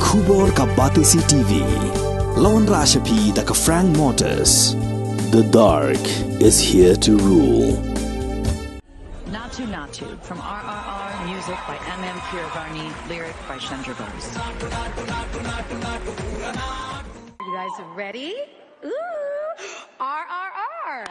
Khubor ka Batisi TV. Lawan Rashapi da ka Frank Motors. The dark is here to rule. Naatu Naatu from RRR, music by MM Kiravarni, lyric by Chandra Bose. You guys ready? Ooh! RRR!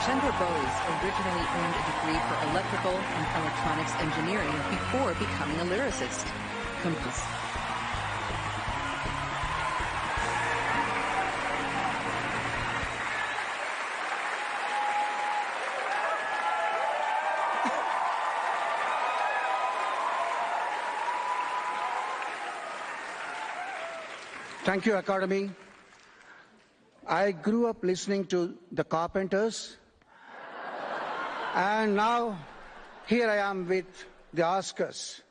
Chandra Bose originally earned a degree for electrical and electronics engineering before becoming a lyricist. Thank you, Academy. I grew up listening to the Carpenters, and now here I am with the Oscars.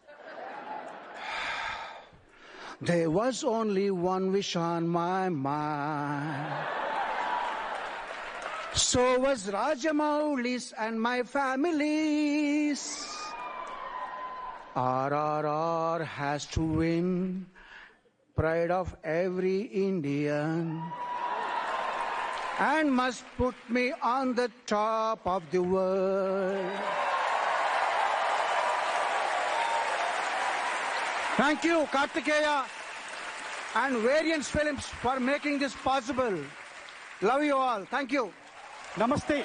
There was only one wish on my mind. So was Rajamouli's and my family's. RRR has to win. Pride of every Indian, and must put me on the top of the world. Thank you, Kartikeya and Variance Films for making this possible. Love you all. Thank you. Namaste.